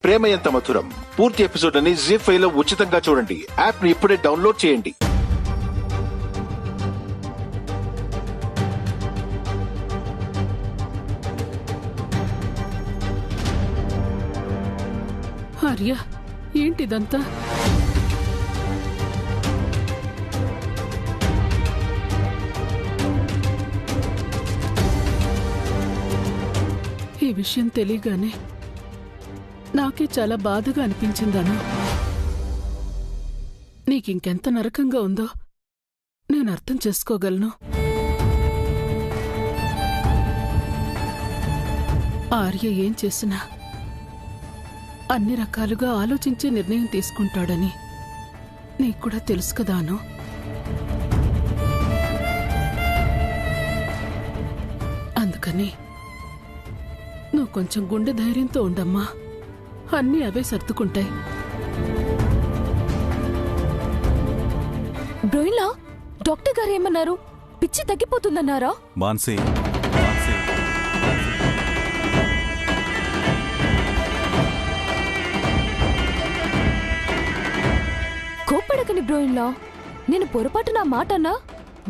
ప్రేమ ఎంత మధురం పూర్తి ఎపిసోడ్ అని జీ5 లో ఉచితంగా చూడండి. యాప్ ని ఇప్పుడే డౌన్లోడ్ చేయండి. ఆర్య, ఏంటిదంతా? ఈ విషయం తెలియగానే నాకే చాలా బాధగా అనిపించిందను. నీకింకెంత నరకంగా ఉందో నేను అర్థం చేసుకోగలను. ఆర్య ఏం చేసినా అన్ని రకాలుగా ఆలోచించే నిర్ణయం తీసుకుంటాడని నీకు కూడా తెలుసు కదాను. అందుకని నువ్వు కొంచెం గుండె ధైర్యంతో ఉండమ్మా. అన్నీ అవే సర్దుకుంటాయి. బ్రోయిలా, డాక్టర్ గారు ఏమన్నారు? పిచ్చి తగ్గిపోతుందన్నారా? మాన్సీ, కోప్పడకని బ్రోయిలా. నేను పొరపాటు నా మాట అన్నా,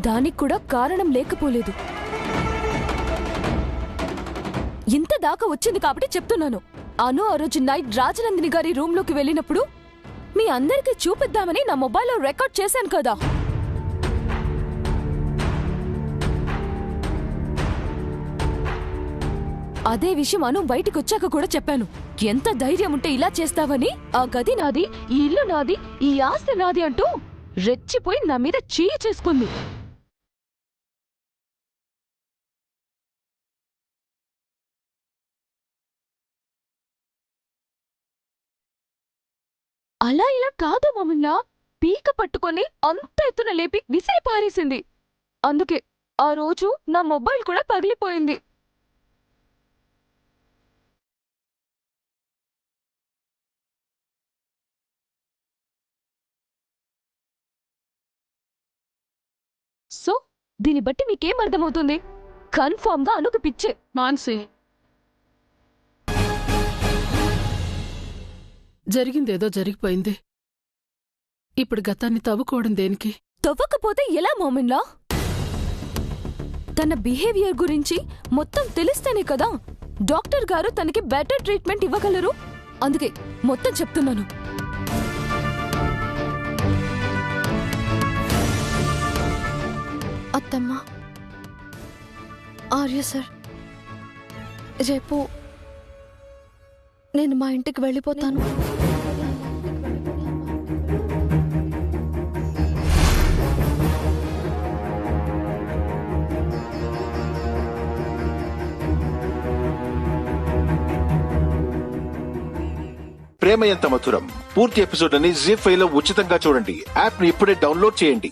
దానికి కూడా కారణం లేకపోలేదు. ఇంత దాకా వచ్చింది కాబట్టి చెప్తున్నాను. అను ఆ రోజు నైట్ రాజనందిని గారి రూమ్ లోకి వెళ్ళినప్పుడు మీ అందరికీ చూపిద్దామని నా మొబైల్లో రికార్డ్ చేశాను కదా. అదే విషయం అను బయటికి వచ్చాక కూడా చెప్పాను. ఎంత ధైర్యం ఉంటే ఇలా చేస్తావని? ఆ గది నాది, ఈ ఇల్లు నాది, ఈ ఆస్తి నాది అంటూ రెచ్చిపోయి నా మీద చేయి చేసుకుంది. అలా ఇలా కాదు మమ్మల్లా, పీక పట్టుకొని అంత ఎత్తున లేపి విసిరి పారేసింది. అందుకే ఆ రోజు నా మొబైల్ కూడా పగిలిపోయింది. సో దీన్ని బట్టి మీకేం అర్థమవుతుంది? కన్ఫర్మ్ గా అనుకు పిచ్చే. మాన్సీ, జరిగిందేదో జరిగిపోయింది. ఇప్పుడు గతాన్ని తవ్వుకోవడం దేనికి? తవ్వకపోతే ఎలా మోమిన్లా? తన బిహేవియర్ గురించి మొత్తం తెలిస్తేనే కదా డాక్టర్ గారు తనకి బెటర్ ట్రీట్మెంట్ ఇవ్వగలరు. అందుకే మొత్తం చెప్తున్నాను. అత్తమ్మా, ఆర్య సార్, రేపు నేను మా ఇంటికి వెళ్ళిపోతాను. ప్రేమ ఎంత మధురం పూర్తి ఎపిసోడ్ అని జీ5 లో ఉచితంగా చూడండి. యాప్ ని ఇప్పుడే డౌన్లోడ్ చేయండి.